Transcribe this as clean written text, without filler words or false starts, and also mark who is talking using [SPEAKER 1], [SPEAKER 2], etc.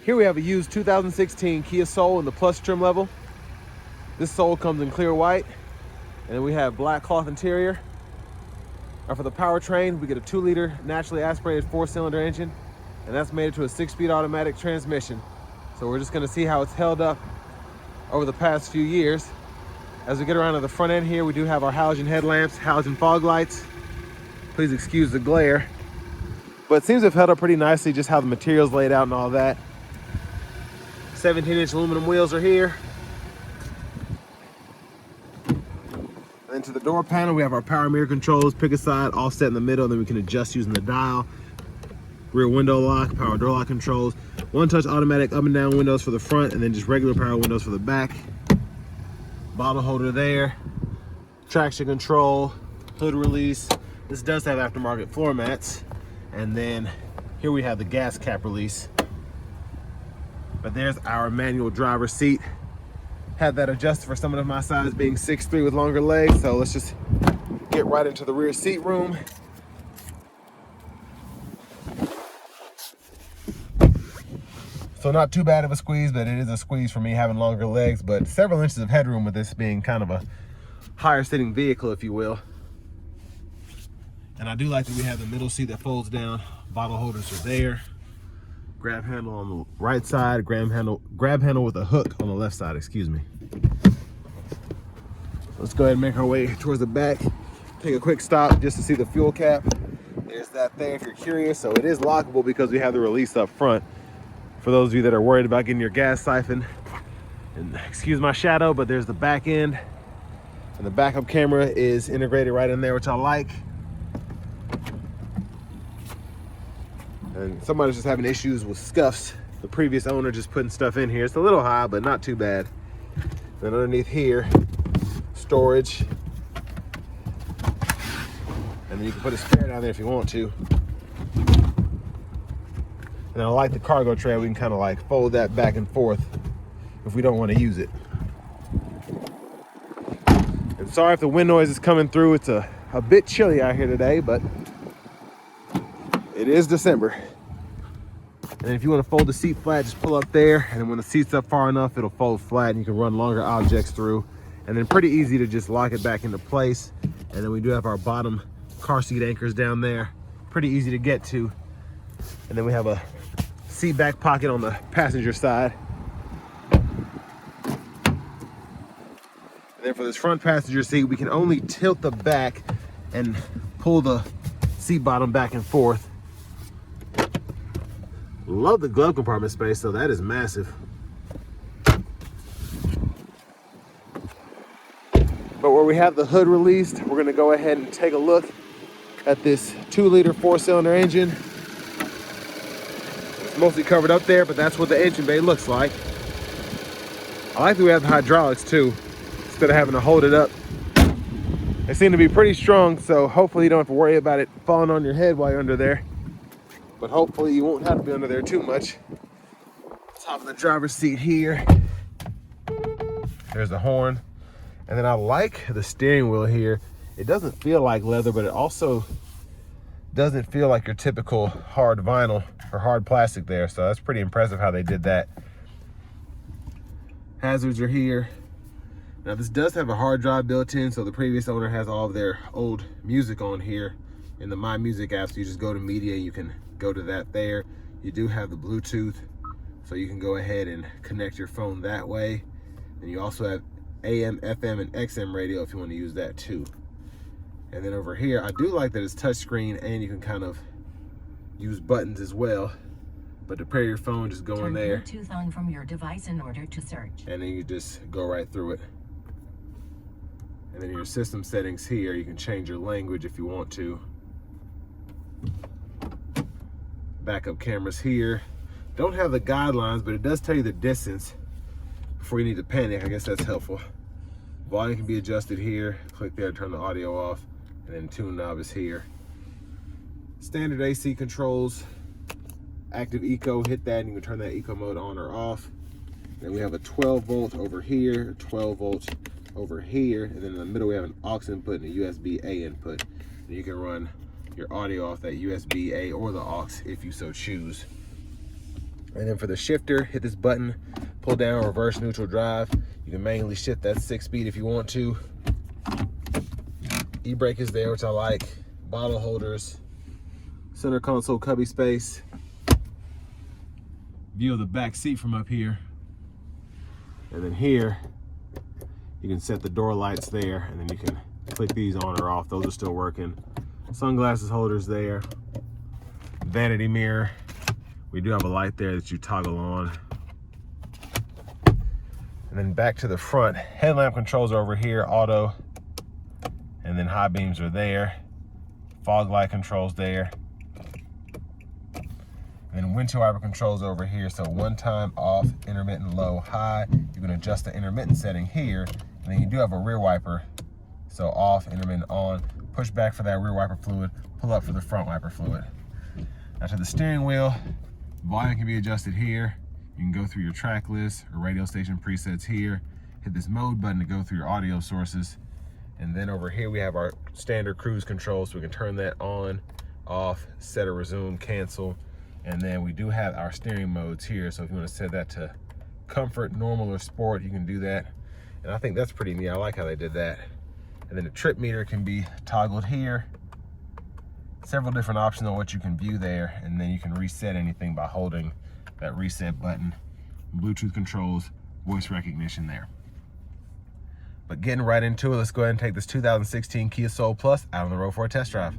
[SPEAKER 1] Here we have a used 2016 Kia Soul in the Plus trim level. This Soul comes in clear white, and then we have black cloth interior. Now for the powertrain, we get a 2-liter naturally aspirated 4-cylinder engine, and that's made to a 6-speed automatic transmission. So we're just gonna see how it's held up over the past few years. As we get around to the front end here, we do have our halogen headlamps, halogen fog lights. Please excuse the glare. But it seems to have held up pretty nicely, just how the material's laid out and all that. 17-inch aluminum wheels are here. And then to the door panel, we have our power mirror controls, pick a side, offset in the middle, then we can adjust using the dial. Rear window lock, power door lock controls, one-touch automatic up and down windows for the front, and then just regular power windows for the back. Bottle holder there, traction control, hood release. This does have aftermarket floor mats. And then here we have the gas cap release. But there's our manual driver's seat. Had that adjusted for someone of my size, being 6'3" with longer legs. So let's just get right into the rear seat room. So not too bad of a squeeze, but it is a squeeze for me having longer legs, but several inches of headroom with this being kind of a higher sitting vehicle, if you will. And I do like that we have the middle seat that folds down. Bottle holders are there. Grab handle on the right side, grab handle with a hook on the left side, excuse me. Let's go ahead and make our way towards the back. Take a quick stop just to see the fuel cap. There's that there if you're curious. So it is lockable because we have the release up front. For those of you that are worried about getting your gas siphoned, and excuse my shadow, but there's the back end. And the backup camera is integrated right in there, which I like. And somebody's just having issues with scuffs. The previous owner just putting stuff in here. It's a little high, but not too bad. Then underneath here, storage. And then you can put a spare down there if you want to. And I like the cargo tray. We can kind of like fold that back and forth if we don't want to use it. And sorry if the wind noise is coming through. It's a bit chilly out here today, but it is December. And if you want to fold the seat flat, just pull up there, and then when the seat's up far enough, it'll fold flat and you can run longer objects through. And then pretty easy to just lock it back into place. And then we do have our bottom car seat anchors down there. Pretty easy to get to. And then we have a seat back pocket on the passenger side. And then for this front passenger seat, we can only tilt the back and pull the seat bottom back and forth. Love the glove compartment space, so that is massive. But where we have the hood released, we're gonna go ahead and take a look at this 2-liter 4-cylinder engine. It's mostly covered up there, but that's what the engine bay looks like. I like that we have the hydraulics too, instead of having to hold it up. They seem to be pretty strong, so hopefully you don't have to worry about it falling on your head while you're under there. But hopefully you won't have to be under there too much. Top of the driver's seat here. There's the horn. And then I like the steering wheel here. It doesn't feel like leather, but it also doesn't feel like your typical hard vinyl or hard plastic there. So that's pretty impressive how they did that. Hazards are here. Now this does have a hard drive built in, so the previous owner has all of their old music on here in the My Music app. So you just go to media, you can go to that there. You do have the Bluetooth, so you can go ahead and connect your phone that way. And you also have AM, FM, and XM radio if you want to use that too. And then over here, I do like that it's touchscreen and you can kind of use buttons as well. But to pair your phone, just go in there.
[SPEAKER 2] Turn Bluetooth on from your device in order to search.
[SPEAKER 1] And then you just go right through it. And then your system settings here, you can change your language if you want to. Backup cameras here. Don't have the guidelines, but it does tell you the distance before you need to panic. I guess that's helpful. Volume can be adjusted here. Click there to turn the audio off. And then tune knob is here. Standard AC controls. Active eco, hit that and you can turn that eco mode on or off. Then we have a 12 volt over here, 12 volts over here, and then in the middle we have an aux input and a USB-A input. And you can run your audio off that USB-A or the aux if you so choose. And then for the shifter, hit this button, pull down reverse neutral drive. You can manually shift that 6-speed if you want to. E-brake is there, which I like. Bottle holders, center console cubby space. View of the back seat from up here. And then here, you can set the door lights there, and then you can click these on or off. Those are still working. Sunglasses holders there. Vanity mirror. We do have a light there that you toggle on. And then back to the front. Headlamp controls are over here, auto. And then high beams are there. Fog light controls there. And then windshield wiper controls over here. So one time off, intermittent low, high. You can adjust the intermittent setting here. And then you do have a rear wiper. So off, intermittent on. Push back for that rear wiper fluid. Pull up for the front wiper fluid. Now to the steering wheel, volume can be adjusted here. You can go through your track list or radio station presets here. Hit this mode button to go through your audio sources. And then over here we have our standard cruise control, so we can turn that on, off, set or resume, cancel. And then we do have our steering modes here. So if you want to set that to comfort, normal, or sport, you can do that. And I think that's pretty neat. I like how they did that. And then the trip meter can be toggled here. Several different options on what you can view there. And then you can reset anything by holding that reset button. Bluetooth controls, voice recognition there. But getting right into it, let's go ahead and take this 2016 Kia Soul Plus out on the road for a test drive.